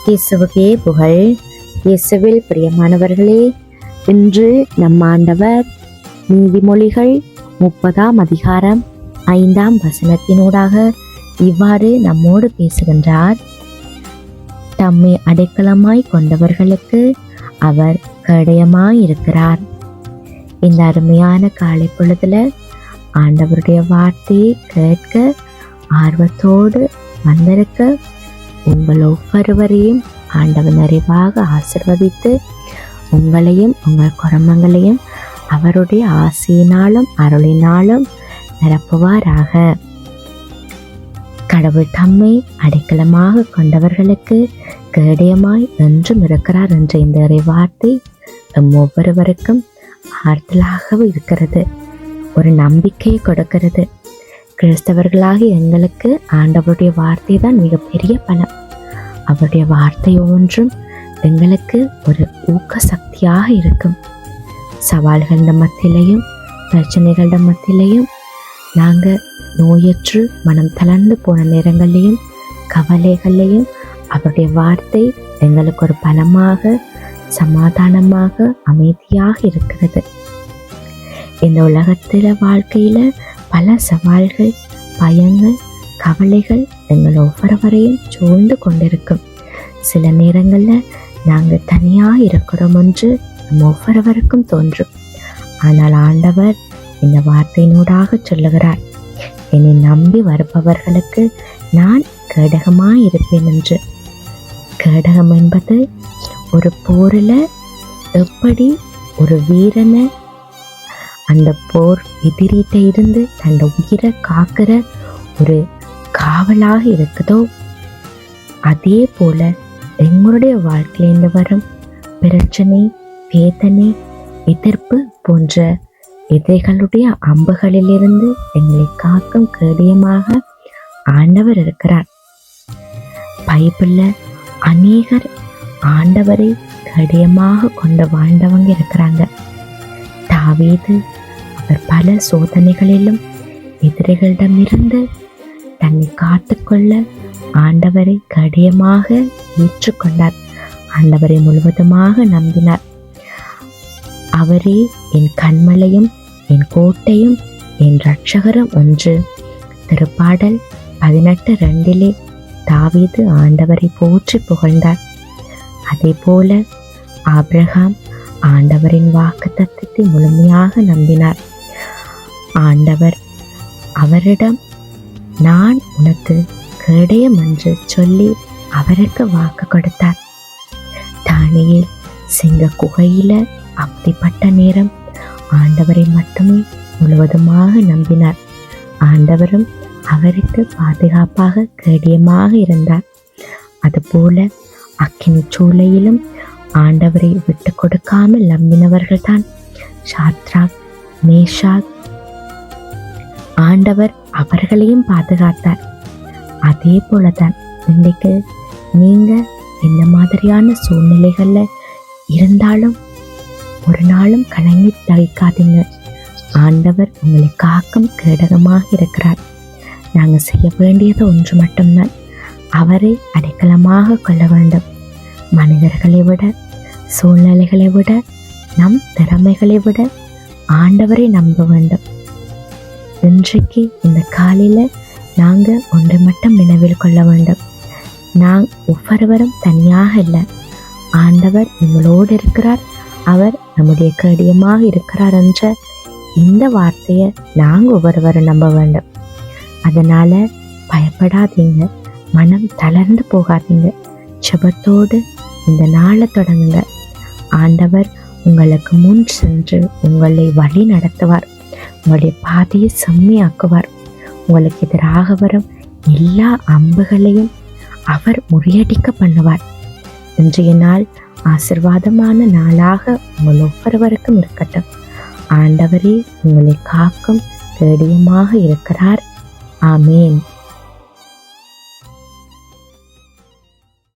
இயேசுவுக்கே புகழ். இயேசுவில் பிரியமானவர்களே, இன்று நம் ஆண்டவர் நீதிமொழிகள் 30ஆம் அதிகாரம் 5ஆம் வசனத்தினூடாக இவ்வாறு நம்மோடு பேசுகின்றார். தம்மை அடைக்கலமாய் கொண்டவர்களுக்கு அவர் கேடயமாயிருக்கிறார். இந்த அருமையான காலை பொழுதுல ஆண்டவருடைய வார்த்தையை கேட்க ஆர்வத்தோடு வந்திருக்க உங்கள் ஒவ்வொருவரையும் ஆண்டவர் நிறைவாக ஆசிர்வதித்து உங்களையும் உங்கள் குடும்பங்களையும் அவருடைய ஆசையினாலும் அருளினாலும் நிரப்புவாராக. கடவுள் தம்மை அடைக்கலமாக கொண்டவர்களுக்கு கேடயமாய் என்றும் இருக்கிறார் என்ற இந்த இறைவார்த்தை ஒவ்வொருவருக்கும் ஆறுதலாக இருக்கிறது, ஒரு நம்பிக்கையை கொடுக்கிறது. கிறிஸ்தவர்களாக எங்களுக்கு ஆண்டவருடைய வார்த்தை தான் மிகப்பெரிய பலம். அவருடைய வார்த்தை ஒவ்வொன்றும் எங்களுக்கு ஒரு ஊக்க சக்தியாக இருக்கும். சவால்கள மத்தியிலையும் பிரச்சனைகள மத்தியிலையும் நாங்கள் நோயற்று மனம் தளர்ந்து போன நேரங்களையும் கவலைகளையும் அவருடைய வார்த்தை எங்களுக்கு ஒரு பலமாக சமாதானமாக அமைதியாக இருக்கிறது. இந்த உலகத்தில் வாழ்க்கையில பல சவால்கள், பயங்கள், கவலைகள் எங்கள் ஒவ்வொருவரையும் சூழ்ந்து கொண்டிருக்கும். சில நேரங்களில் நாங்கள் தனியாக இருக்கிறோம் என்று நம் ஒவ்வொருவருக்கும் தோன்றும். ஆனால் ஆண்டவர் இந்த வார்த்தையினூடாக சொல்லுகிறார், என்னை நம்பி வருபவர்களுக்கு நான் கேடகமாக இருப்பேன் என்று. கேடகம் என்பது ஒரு போரில் எப்படி ஒரு வீரனை அந்த போர் எதிரிட்ட இருந்து தன் உயிரை காக்கிற ஒரு காவலாக இருக்குதோ, அதே போல எங்களுடைய வாழ்க்கையிலிருந்து வரும் பிரச்சனை, வேதனை, எதிர்ப்பு போன்ற எதிரிகளுடைய அம்புகளிலிருந்து எங்களை காக்கும் கேடயமாக ஆண்டவர் இருக்கிறார். பைபிள்ல அநேகர் ஆண்டவரை கேடயமாக கொண்டு வாழ்ந்தவங்க இருக்கிறாங்க. தாவீது அவர் பல சோதனைகளிலும் எதிரிகளிடமிருந்து தன்னை காத்துக்கொள்ள ஆண்டவரை கேடயமாக ஏற்றுக்கொண்டார். ஆண்டவரை முழுவதுமாக நம்பினார். அவரே என் கண்மலையும் என் கோட்டையும் என் இரட்சகரும் என்று திருப்பாடல் 18:2 தாவீது ஆண்டவரை போற்றி புகழ்ந்தார். அதே போல ஆபிரகாம் ஆண்டவரின் வாக்குத்தத்தத்தை முழுமையாக நம்பினார். ஆண்டவர் அவரிடம் நான் உனக்கு கேடயம் என்று சொல்லி அவருக்கு வாக்கு கொடுத்தார். தானியேல் சிங்க குகையில அப்படிப்பட்ட நேரம் ஆண்டவரை மட்டுமே முழுவதுமாக நம்பினார். ஆண்டவரும் அவருக்கு பாதுகாப்பாக கேடயமாக இருந்தார். அதுபோல அக்கினி சூளையிலும் ஆண்டவரை விட்டு கொடுக்காமல் நம்பினவர்கள் தான் சாத்ராக், மேஷாக். ஆண்டவர் அவர்களையும் பாதுகாத்தார். அதே போலதான் இன்றைக்கு நீங்க இந்த மாதிரியான சூழ்நிலைகள்ல இருந்தாலும் ஒரு நாளும் கலங்கி தவிக்காதீங்க. ஆண்டவர் உங்களை காக்கும் கேடகமாக இருக்கிறார். நாங்க செய்ய வேண்டியது ஒன்று மட்டும்தான், அவரை அடைக்கலமாக கொள்ள வேண்டும். மனிதர்களை விட, சூழ்நிலைகளை விட, நம் திறமைகளை விட ஆண்டவரை நம்ப வேண்டும். இன்றைக்கு இந்த காலையில நாங்க ஒன்றை மட்டும் நினைவில் கொள்ள வேண்டும், நான் ஒவ்வொருவரும் தனியாக இல்லை, ஆண்டவர் எங்களோடு இருக்கிறார், அவர் நம்முடைய கேடயமாக இருக்கிறார் என்ற இந்த வார்த்தையை நாங்கள் ஒவ்வொருவரும் நம்ப வேண்டும். அதனால பயப்படாதீங்க, மனம் தளர்ந்து போகாதீங்க. ஜெபத்தோடு இந்த நாளை தொடங்குங்க. ஆண்டவர் உங்களுக்கு முன் சென்று உங்களை வழி நடத்துவார். உங்களுடைய பாதையை செம்மையாக்குவார். உங்களுக்கு எதிராக வரும் எல்லா அம்புகளையும் அவர் முறியடிக்க பண்ணுவார். இன்றைய நாள் ஆசீர்வாதமான நாளாக உங்கள் ஒவ்வொருவருக்கும் இருக்கட்டும். ஆண்டவரே உங்களை காக்கும் கேடயமாக இருக்கிறார். ஆமேன்.